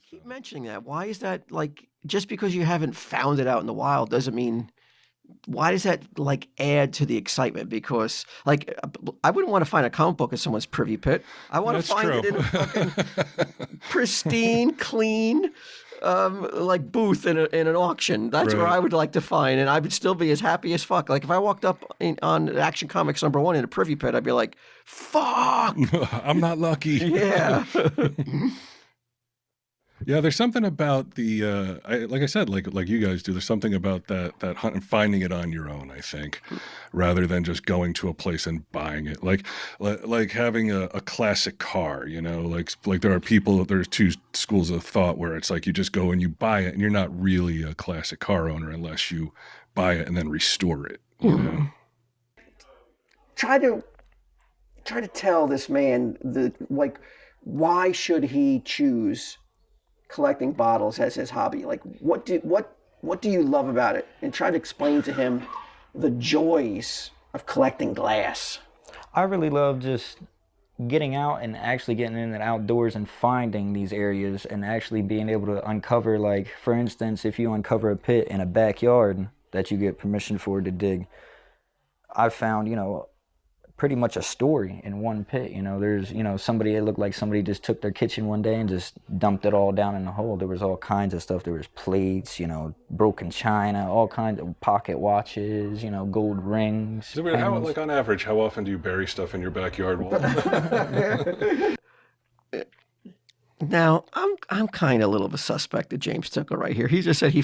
keep mentioning that. Why is that, like, just because you haven't found it out in the wild doesn't mean why does that, like, add to the excitement? Because, like, I wouldn't wanna find a comic book in someone's privy pit. I wanna That's find true. it in a fucking pristine, clean, like, booth in an auction. That's where Right. I would like to find, and I would still be as happy as fuck. Like, if I walked up on Action Comics #1 in a privy pit, I'd be like, "Fuck!" I'm not lucky. Yeah. Yeah, there's something about the like I said, like you guys do. There's something about that hunt and finding it on your own. I think, rather than just going to a place and buying it. Like having a classic car. You know, like there are people. There's two schools of thought where it's like you just go and you buy it, and you're not really a classic car owner unless you buy it and then restore it. You know. Try to tell this man why should he choose collecting bottles as his hobby? Like, what do you love about it? And try to explain to him the joys of collecting glass. I really love just getting out and actually getting in the outdoors and finding these areas and actually being able to uncover, like, for instance, if you uncover a pit in a backyard that you get permission for to dig, I found, pretty much a story in one pit. There's, somebody, it looked like somebody just took their kitchen one day and just dumped it all down in the hole. There was all kinds of stuff. There was plates, broken china, all kinds of pocket watches, gold rings. So, like on average, how often do you bury stuff in your backyard wall? Now, I'm kind of a little of a suspect of James Tickle right here. He just said he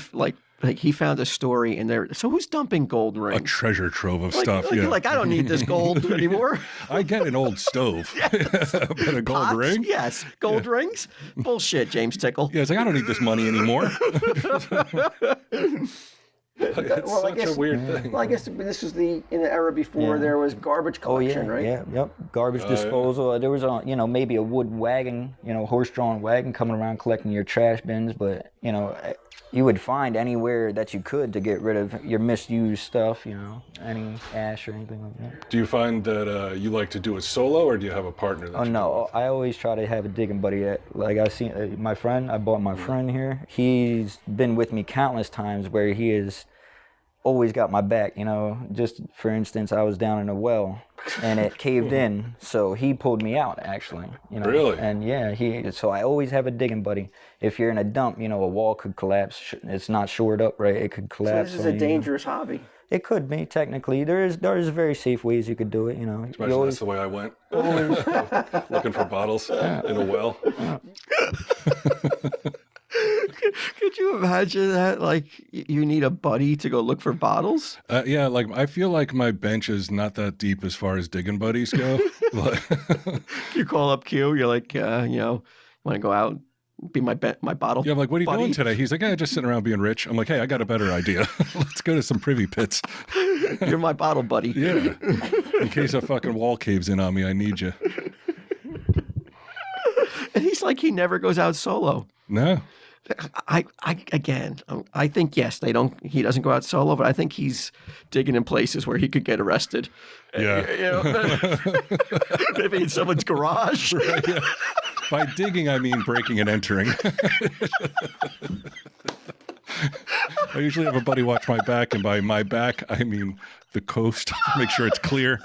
found a story in there. So who's dumping gold rings? A treasure trove of Like, stuff. Like, Yeah. like, I don't need this gold anymore. I get an old stove, but a gold Pots? ring. Yes. Gold rings? Bullshit, James Tickle. Yeah, it's like I don't need this money anymore. It's Well, such a weird thing. Well, I guess this was in the era before there was garbage collection, right? Yeah, yep. Garbage disposal. There was maybe a wood wagon, horse-drawn wagon coming around collecting your trash bins, but you would find anywhere that you could to get rid of your misused stuff, any ash or anything like that. Do you find that you like to do it solo, or do you have a partner? That Oh no, I always try to have a digging buddy. I seen my friend. I bought my friend here. He's been with me countless times where he has always got my back. Just for instance, I was down in a well and it caved in, so he pulled me out actually. Really? And yeah, so I always have a digging buddy. If you're in a dump, a wall could collapse. It's not shored up right. It could collapse. So this is a dangerous hobby. It could be, technically. There is very safe ways you could do it, Imagine that's the way I went. Looking for bottles in a well. Could you imagine that? Like, you need a buddy to go look for bottles? Yeah, like I feel like my bench is not that deep as far as digging buddies go. You call up Q, you're like, want to go out, be my bottle Yeah, I'm like, what are you buddy? doing today? He's like, yeah, just sitting around being rich. I'm like, hey, I got a better idea. Let's go to some privy pits. You're my bottle buddy. Yeah. In case a fucking wall caves in on me, I need you. And he's like, he never goes out solo. No. I think yes, he doesn't go out solo, but I think he's digging in places where he could get arrested. Yeah. Maybe in someone's garage. Right, yeah. By digging, I mean breaking and entering. I usually have a buddy watch my back, and by my back, I mean the coast. Make sure it's clear.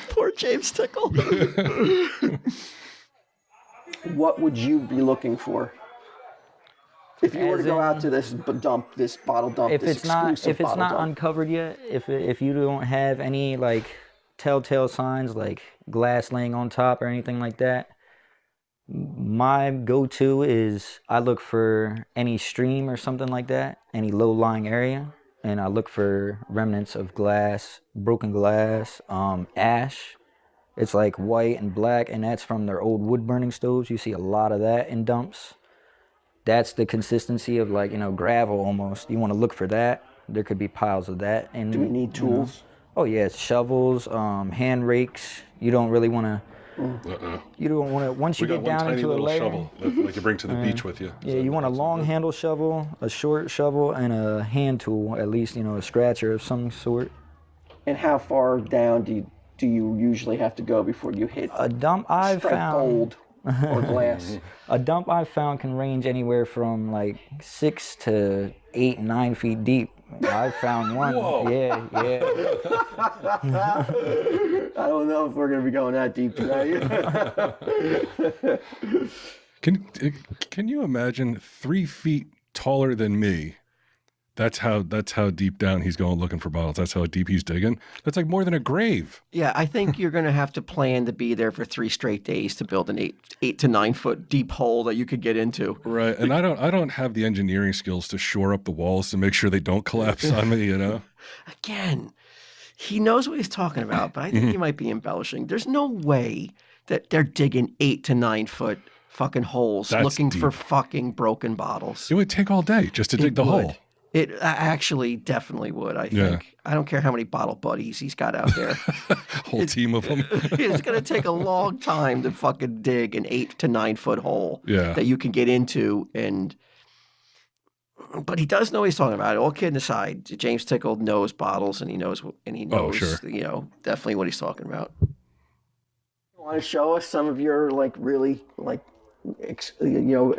Poor James Tickle. What would you be looking for if you were to go out to this bottle dump? If it's not uncovered yet, if you don't have any like telltale signs like glass laying on top or anything like that, my go-to is I look for any stream or something like that, any low-lying area, and I look for remnants of glass, broken glass, ash. It's like white and black, and that's from their old wood-burning stoves. You see a lot of that in dumps. That's the consistency of gravel almost. You want to look for that. There could be piles of that. And do we need tools? Oh yeah, it's shovels, hand rakes. You don't really want to. You don't want to. Once you get down into a layer, shovel, like you bring to the beach with you. Yeah, you want a long handle shovel, a short shovel, and a hand tool. At least a scratcher of some sort. And how far down do do you usually have to go before you hit A dump I've strike found. gold or glass? A dump I've found can range anywhere from like 6 to 8, 9 feet deep. I've found one. Whoa. Yeah. I don't know if we're going to be going that deep today. Can you imagine 3 feet taller than me? That's how deep down he's going looking for bottles. That's how deep he's digging. That's like more than a grave. Yeah, I think you're going to have to plan to be there for 3 straight days to build an 8 to 9 foot deep hole that you could get into. Right. And I don't have the engineering skills to shore up the walls to make sure they don't collapse on me, you know? Again, he knows what he's talking about, but I think he might be embellishing. There's no way that they're digging 8 to 9 foot fucking holes That's looking for deep. fucking broken bottles. It would take all day just to dig the hole. It actually definitely would, I think. Yeah. I don't care how many bottle buddies he's got out there. Whole team of them. It's going to take a long time to fucking dig an 8 to 9 foot hole Yeah. that you can get into. But he does know what he's talking about. All kidding aside, James Tickle knows bottles and he knows, sure. you know, definitely what he's talking about. You want to show us some of your like really like, you know,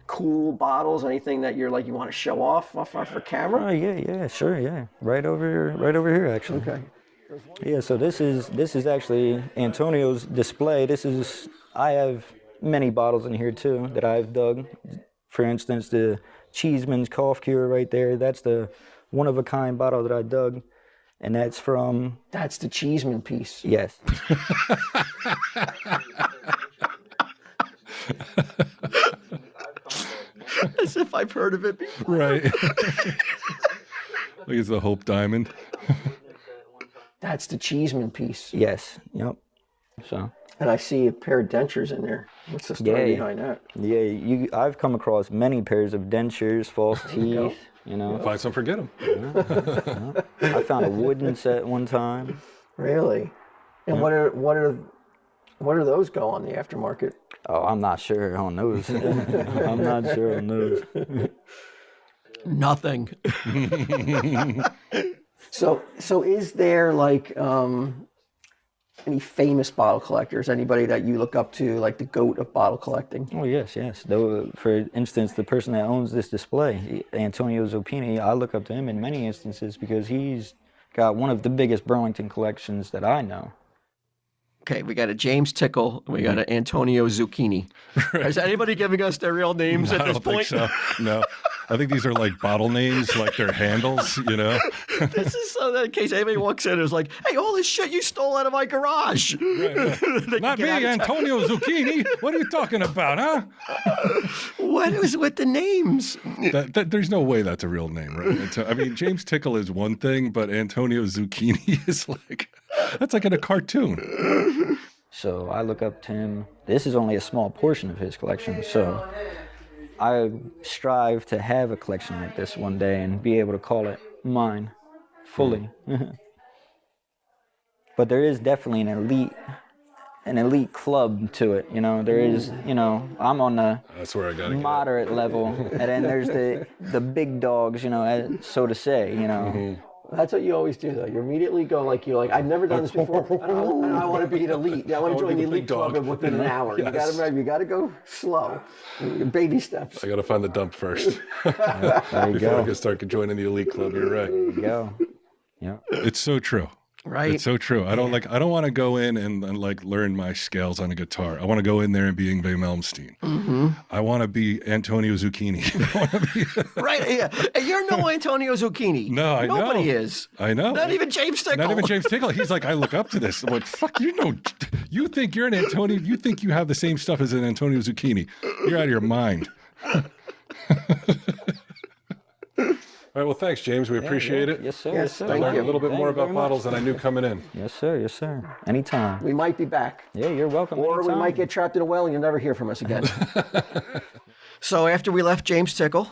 cool bottles? Anything that you're like you want to show off for camera? Oh yeah, sure, yeah. Right over here actually. Okay. Yeah, so this is actually Antonio's display. I have many bottles in here too that I've dug. For instance, the Cheeseman's Cough Cure right there. That's the one of a kind bottle that I dug, and that's from. That's the Cheeseman piece. Yes. As if I've heard of it before. Right. Like it's the Hope Diamond. That's the Cheeseman piece. Yes. Yep. So. And I see a pair of dentures in there. What's the story Yeah. behind that? Yeah, I've come across many pairs of dentures, false teeth. You know, Find some for Git'em. I found a wooden set one time. Really? And what are those go on the aftermarket? Oh, I'm not sure on those. I'm not sure on those. Nothing. So is there like any famous bottle collectors? Anybody that you look up to, like the GOAT of bottle collecting? Oh yes. Though, for instance, the person that owns this display, Antonio Zucchini, I look up to him in many instances because he's got one of the biggest Burlington collections that I know. Okay, we got a James Tickle, we got an Antonio Zucchini. Is anybody giving us their real names at I this don't think point? so. No. I think these are like bottle names, like their handles, you know? This is so that in case anybody walks in and is like, hey, all this shit you stole out of my garage. Right. Not me, Antonio Zucchini. What are you talking about, huh? What is with the names? There's no way that's a real name, right? I mean, James Tickle is one thing, but Antonio Zucchini is like, that's like in a cartoon. So I look up to him. This is only a small portion of his collection, so I strive to have a collection like this one day and be able to call it mine fully. But there is definitely an elite club to it. You know, there is. You know, I'm on the That's where I got to moderate level, and then there's the big dogs. You know, so to say. You know. That's what you always do, though. You immediately go like, you're like, I've never done this before. I want to be an elite. I want to join the elite club within an hour. Yes. You got to go slow, baby steps. I got to find the dump first. There you Before I go. can start joining the elite club, you're right. There you go. Yeah. It's so true. Right? It's so true. I don't want to go in and like learn my scales on a guitar. I want to go in there and be Yngwie Malmsteen. Mm-hmm. I want to be Antonio Zucchini. Right? Yeah. And you're no Antonio Zucchini. No, I know. Nobody is. I know. Not even James Tickle. Not even James Tickle. He's like, I look up to this. I'm like, fuck, you think you're an Antonio, you think you have the same stuff as an Antonio Zucchini. You're out of your mind. All right, well, thanks, James. We appreciate it. Yes, sir. Yes, Yes, sir. I thank learned you. a little bit Thank more you about very much. bottles than I knew coming in. Yes, sir. Yes, sir. Anytime. We might be back. Yeah, you're welcome. Or we anytime. might get trapped in a well and you'll never hear from us again. So after we left James Tickle,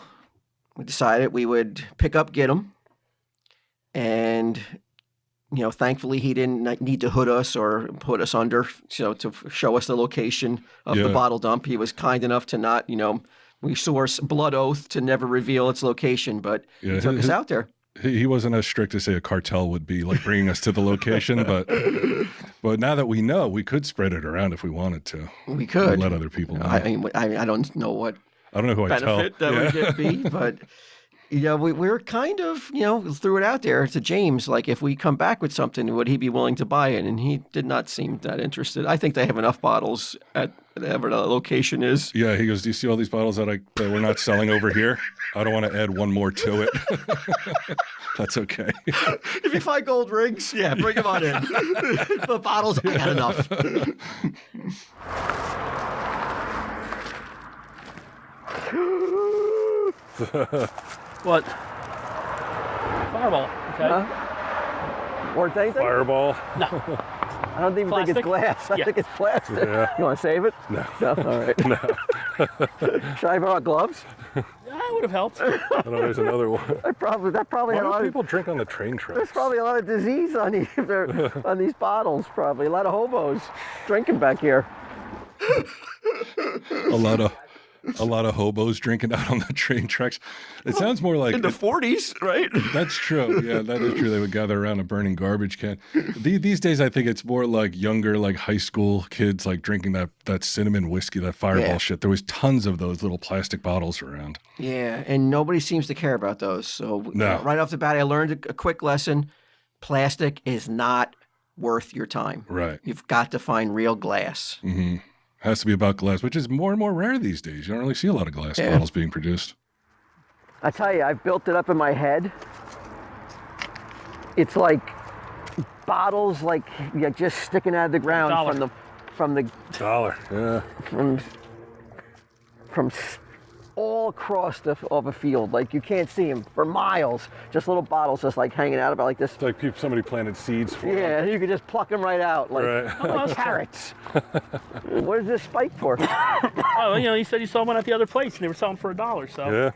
we decided we would pick up Git'em. And, you know, thankfully he didn't need to hood us or put us under, to show us the location of the Yeah. bottle dump. He was kind enough to not, we swore blood oath to never reveal its location, but Yeah, he took us out there. He wasn't as strict as, say, a cartel would be, like bringing us to the location, but But now that we know, we could spread it around if we wanted to. We could let other people know. I mean, I don't know what I don't know who I tell. benefit that would be, but we were kind of threw it out there to James, like if we come back with something, would he be willing to buy it? And he did not seem that interested. I think they have enough bottles at whatever the location is. Yeah, he goes, do you see all these bottles that we're not selling over here? I don't want to add one more to it. That's okay. If you find gold rings, yeah, bring them on in. But bottles, I got enough. What? Fireball. Okay. Worth anything? Fireball. No. I don't even think it's Plastic? glass. I Yeah. think it's plastic. Yeah. You want to save it? No. No? All right. No. Should I brought gloves? That would have helped. I know there's another one. That probably Why had a do lot of, people drink on the train there's tracks? probably a lot of disease on these bottles. Probably a lot of hobos drinking back here. A lot of hobos drinking out on the train tracks. It sounds more like In the 40s, right? that's true. Yeah, that is true. They would gather around a burning garbage can. These days, I think it's more like younger, like high school kids, like drinking that cinnamon whiskey, that Fireball Yeah. shit. There was tons of those little plastic bottles around. Yeah, and nobody seems to care about those. So No. right off the bat, I learned a quick lesson. Plastic is not worth your time. Right. You've got to find real glass. Mm-hmm. Has to be about glass, which is more and more rare these days. You don't really see a lot of glass Yeah. bottles being produced. I tell you, I've built it up in my head. It's like bottles, like just sticking out of the ground Dollar. from the Dollar. Yeah. from all across of a field. Like you can't see them for miles. Just little bottles, just like hanging out about like this. It's like somebody planted seeds for them. Yeah, you could just pluck them right out, like, Right. like carrots. What is this spike for? Oh, you said you saw one at the other place and they were selling for $1. So Yeah.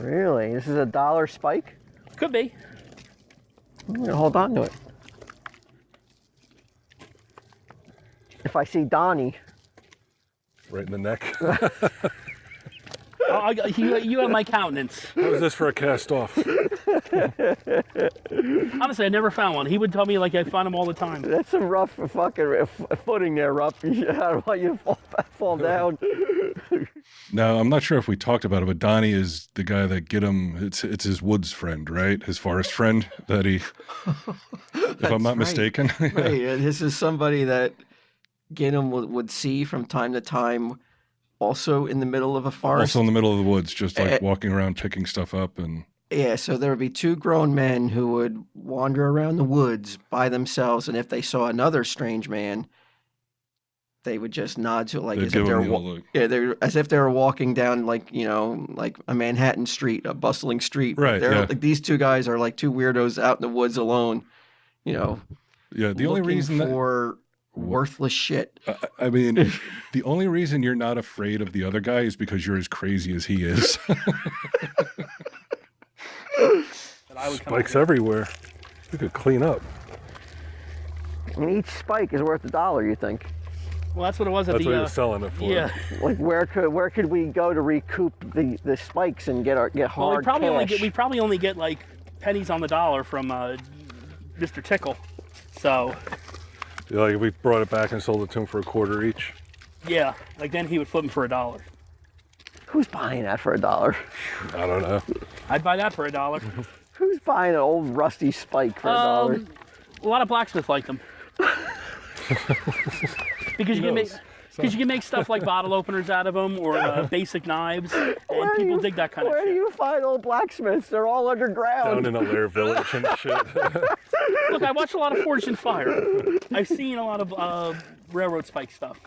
Really? This is a $1 spike? could be. I'm gonna hold on to it. If I see Donnie, Right in the neck. You have my countenance. How is this for a cast off? Honestly, I never found one. He would tell me like I find them all the time. that's some rough fucking footing there, Rupp. I don't want you to fall down. Now, I'm not sure if we talked about it, but Donnie is the guy that Git'em, it's his woods friend, right? His forest friend that he, if I'm not right. mistaken. Right, this is somebody that Git'em would see from time to time, also in the middle of a forest. Also in the middle of the woods, just like walking around picking stuff up. And Yeah, so there would be two grown men who would wander around the woods by themselves, and if they saw another strange man, they would just nod to it, like they'd as give if they him were the old look. they're as if they were walking down like like a Manhattan street, a bustling street. Right, They're yeah. like these two guys are like two weirdos out in the woods alone, Yeah, the only looking reason that, for worthless shit. I mean, the only reason you're not afraid of the other guy is because you're as crazy as he is. Spikes everywhere. We could clean up. And each spike is worth $1. You think? Well, that's what it was at That's the. what he was selling it for. Yeah. Like where could we go to recoup the spikes and get Well, hard we probably cash? only get like pennies on the dollar from Mr. Tickle. So Like if we brought it back and sold it to him for a quarter each. yeah, like then he would flip them for $1. Who's buying that for $1? I don't know. I'd buy that for $1. Who's buying an old rusty spike for $1? A lot of blacksmiths like them. Because you can make stuff like bottle openers out of them or basic knives, and people dig that kind of Where do shit. you find old blacksmiths? They're all underground. Down in a lair village and shit. Look, I watch a lot of Forged in Fire. I've seen a lot of railroad spike stuff.